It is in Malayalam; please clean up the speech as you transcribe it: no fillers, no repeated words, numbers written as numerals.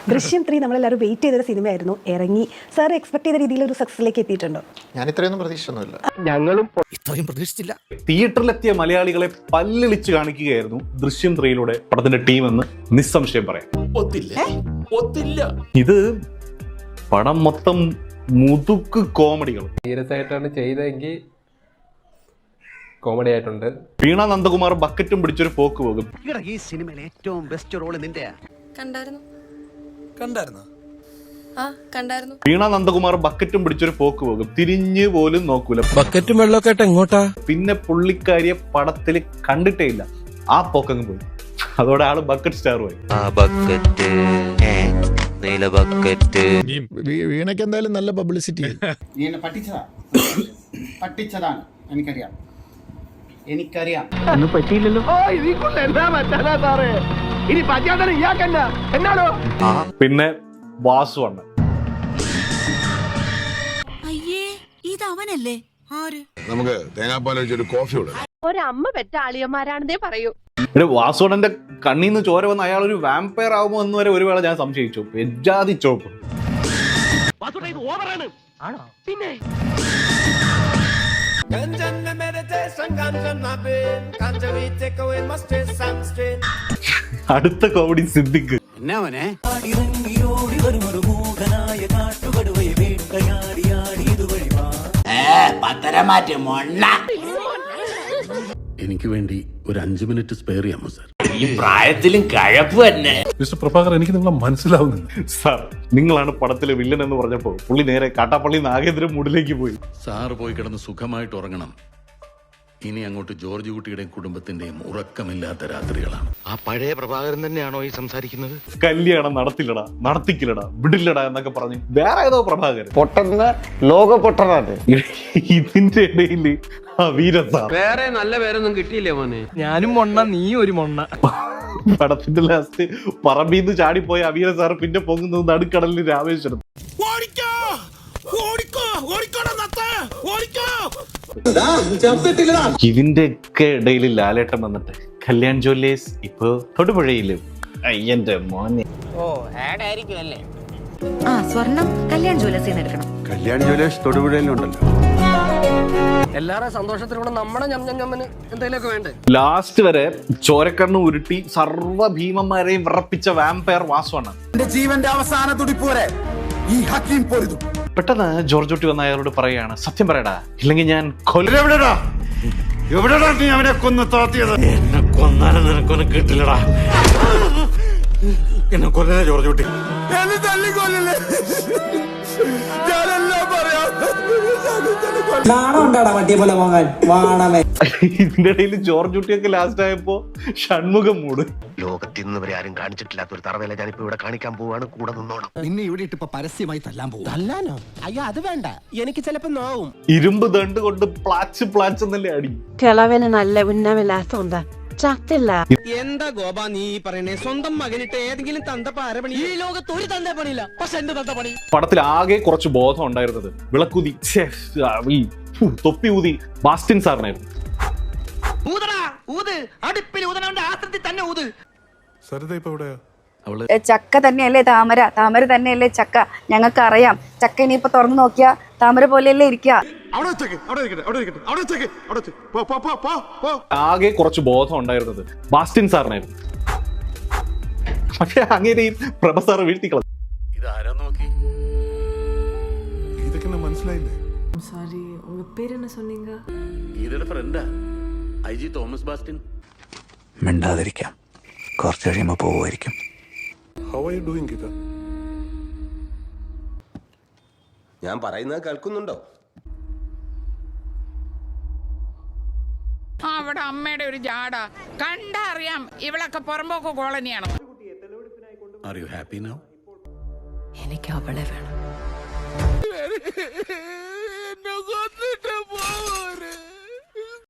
ദൃശ്യം 3 നമ്മളെല്ലാവരും വെയിറ്റ് ചെയ്തൊരു സിനിമയായിരുന്നു. ഇറങ്ങി സാർ എക്സ്പെക്ട് ചെയ്ത രീതിയിൽ ഒരു സക്സസിലേക്ക് എത്തിയിട്ടുണ്ടോ? ഞാൻ ഇത്രയൊന്നും പ്രതീക്ഷിച്ചൊന്നുമില്ല. ഞങ്ങളും ഇത്രയും പ്രതീക്ഷിച്ചില്ല. തിയേറ്ററിലെത്തിയ മലയാളികളെ പല്ലിളിച്ച് കാണിക്കുകയായിരുന്നു ദൃശ്യം 3യിലൂടെ പടത്തിന്റെ ടീം എന്ന് നിസ്സംശയം പറയാം. ഇത് പടം മൊത്തം മുതുക്ക് കോമഡികൾ. സീരിയസ് ആയിട്ടാണ് ചെയ്തതെങ്കിൽ കോമഡി ആയിട്ടുണ്ട്. വീണ നന്ദകുമാർ ബക്കറ്റും പിടിച്ചൊരു പോക്ക് പോകും. ഈ സിനിമയിലെ ഏറ്റവും ബെസ്റ്റ് റോൾ നിന്റെയാ. കണ്ടായിരുന്നു. വീണ നന്ദകുമാർ ബക്കറ്റും പിടിച്ചൊരു പോക്ക് പോകും. തിരിഞ്ഞു പോലും നോക്കൂല. ബക്കറ്റും വെള്ളമൊക്കെ ആയിട്ട് എങ്ങോട്ടാ? പിന്നെ പുള്ളിക്കാരിയെ പടത്തിൽ കണ്ടിട്ടേ ഇല്ല. ആ പോക്കങ്ങ് പോയി. അതോടെ ആള് ബക്കറ്റ് സ്റ്റാർ പോയി. വീണയ്ക്ക് എന്തായാലും നല്ല പബ്ലിസിറ്റി. പറ്റിച്ചതാണ് എനിക്കറിയാം. ഒന്നും പറ്റിയില്ലല്ലോ. ഇനി പറ്റിയാൽ ഇയാൾക്കെന്നാ എന്നാണോ? പിന്നെ വാസു അണ്ണൻ. അയ്യേ ഇതവനല്ലേ? ആര്? നമുക്ക് തേങ്ങാപ്പാൽ വെച്ചൊരു കോഫി കൊടുക്കാം. ഒരമ്മ പെറ്റ ആളിയന്മാരാണെന്നേ പറയൂ. വാസുണ്ണന്റെ കണ്ണീന്ന് ചോര വന്ന് അയാൾ ഒരു വാമ്പയർ ആകുമോ എന്ന് വരെ ഒരു വേള ഞാൻ സംശയിച്ചു. എജാതി ചോപ്പ്. പിന്നെ അടുത്ത കോമഡി സിദ്ദിഖ്. എനിക്ക് വേണ്ടി ഒരു 5 മിനിറ്റ് സ്പെയർ ചെയ്യാമോ സാർ? ഈ പ്രായത്തിലും കഴപ്പ് തന്നെ. മിസ്റ്റർ പ്രഭാകർ, എനിക്ക് നിങ്ങളെ മനസ്സിലാവുന്നില്ല. സാർ, നിങ്ങളാണ് പടത്തിലെ വില്ലൻ എന്ന് പറഞ്ഞപ്പോ പുള്ളി നേരെ കാട്ടാപ്പള്ളി നാഗേന്ദ്ര മൂഡിലേക്ക് പോയി. സാറ് പോയി കിടന്ന് സുഖമായിട്ട് ഉറങ്ങണം. ഇനി അങ്ങോട്ട് ജോർജ് കുട്ടിയുടെയും കുടുംബത്തിന്റെയും ഉറക്കമില്ലാത്ത രാത്രികളാണ്. ആ പഴയ പ്രഭാകരൻ തന്നെയാണോ ഈ സംസാരിക്കുന്നത്? കല്യാണം നടത്തില്ലടാ, നടത്തിക്കില്ലടാ, വിടില്ലടാ എന്നൊക്കെ പറഞ്ഞു വേറെ ഏതോ പ്രഭാകരൻ. പൊട്ടന്ന് ലോക പൊട്ടനാണ്. ഇതിന്റെ ഇടയിൽ വീരസാർ. വേറെ നല്ല പേരൊന്നും കിട്ടിയില്ലേ മോനെ? ഞാനും മൊണ്ണ, നീ ഒരു മൊണ്ണ. പടത്തിന്റെ ലാസ്റ്റ് പറമ്പീന്ന് ചാടിപ്പോയ അവീര സാർ പിന്നെ പൊങ്ങുന്നത് നടുക്കടലിൽ രാമേശ്വരം. ഇതിന്റെ ഒക്കെ ഇടയിൽ ലാലേട്ടൻ വന്നിട്ട് കല്യാൺ ജ്വല്ലേഴ്സ് ഇപ്പൊ തൊടുപുഴയിലും. അയ്യന്റെ മോനെ. സ്വർണം കല്യാൺ ജ്വല്ലേഴ്സിൽ എടുക്കണം. കല്യാൺ ജ്വല്ലേഴ്സ് തൊടുപുഴയിലുണ്ടല്ലോ. എല്ലാവരുടെ സന്തോഷത്തിലൂടെ നമ്മുടെ ഞമ്മന് എന്തെങ്കിലുമൊക്കെ വേണ്ടേ? ലാസ്റ്റ് വരെ ചോരക്കണ്ണ് ഉരുട്ടി സർവ്വ ഭീമന്മാരെയും വിറപ്പിച്ച വാമ്പയർ വാസുവാണ്. ജീവന്റെ അവസാന തുടിപ്പോരെ ഈ ഹക്കീം പൊരുതും. പെട്ടെന്ന് ജോർജ് കുട്ടി വന്ന അയാളോട് പറയാണ്, സത്യം പറയടാ, ഇല്ലെങ്കിൽ ഞാൻ എവിടെടാ നീ അവനെ കൊന്നു താത്തിയത്? എന്നെ കൊന്നാലും നിനക്കൊന്നും കിട്ടില്ലടാ. എന്നെ കൊല്ലണേ ജോർജ് കുട്ടി. എന്നെ തല്ലിക്കൊല്ലേ. ഞാനെല്ലാം പറയാം. ഇതിന്റെ ഇടയിൽ ജോർജ് കുട്ടിയൊക്കെ ലാസ്റ്റ് ആയപ്പോ ഷൺമുഖം മൂട്. ലോകത്തിൽ നിന്ന് വരെ ആരും കാണിച്ചിട്ടില്ലാത്ത ഒരു തറവേല ഞാനിപ്പോ ഇവിടെ കാണിക്കാൻ പോവാണ്. കൂടെ നിന്നോണം. നിന്നെ ഇവിടെ ഇട്ട് പരസ്യമായി തല്ലാൻ പോകും. തല്ലാനോ? അയ്യോ അത് വേണ്ട, എനിക്ക് ചിലപ്പോ നോവും. ഇരുമ്പ് ദണ്ട് കൊണ്ട് പ്ലാച്ച് എന്നല്ലേ അടി. കിളവന് നല്ല ഉന്നമില്ലാത്ത എന്താ ചത്തില്ല. എന്താ ഗോപ നീ പറയണേ? സ്വന്തം മകനിട്ട് ഏതെങ്കിലും തന്തപ്പ അരപണി? ഈ ലോകത്ത് ഒരു തന്ത പണിയില്ല, പക്ഷെ എന്റെ തന്ത പണി. പടത്തിൽ ആകെ കുറച്ച് ബോധം ഉണ്ടായിരുന്നത് വിളക്കുതി, തൊപ്പി ഊതി ബാസ്റ്റിൻ സാറിനായിരുന്നു. ചക്ക തന്നെയല്ലേ താമര, താമര തന്നെയല്ലേ ചക്ക. ഞങ്ങൾക്ക് അറിയാം ചക്ക ഇനിയിപ്പോ തുറന്നു നോക്കിയാ താമര പോലെയല്ലേ ഇരിക്കുക. ആകെ കുറച്ച് ബോധം ഉണ്ടായിരുന്നത് ബാസ്റ്റിൻ സാറിനായിരുന്നു. പക്ഷെ അങ്ങനെയും പ്രഭ സാറ് വീഴ്ത്തിക്കളഞ്ഞു. ഇതാരാ നോക്കി? ഇതൊക്കെ മനസ്സിലായില്ലേ? സോറി, ഉங்க பேர் என்ன சொன்னீங்க? ഇതൊരു ഫ്രണ്ടാ, IG തോമസ് ബാസ്റ്റിൻ. മിണ്ടാതിരിക്കാം, കുറച്ച് കഴിയുമ്പോ പോവുമായിരിക്കും. How are you doing, Gita? ഞാൻ പറയുന്നത് കേൾക്കുന്നുണ്ടോ? അവിടെ അമ്മയുടെ ഒരു ജാട കണ്ടറിയാം. ഇവളൊക്കെ പുറമ്പോക്ക് കോളനിയാണ്. Are you happy now? എനിക്ക് അവളെ വേണം. എന്നെ കൊന്നിട്ട് പോവര്.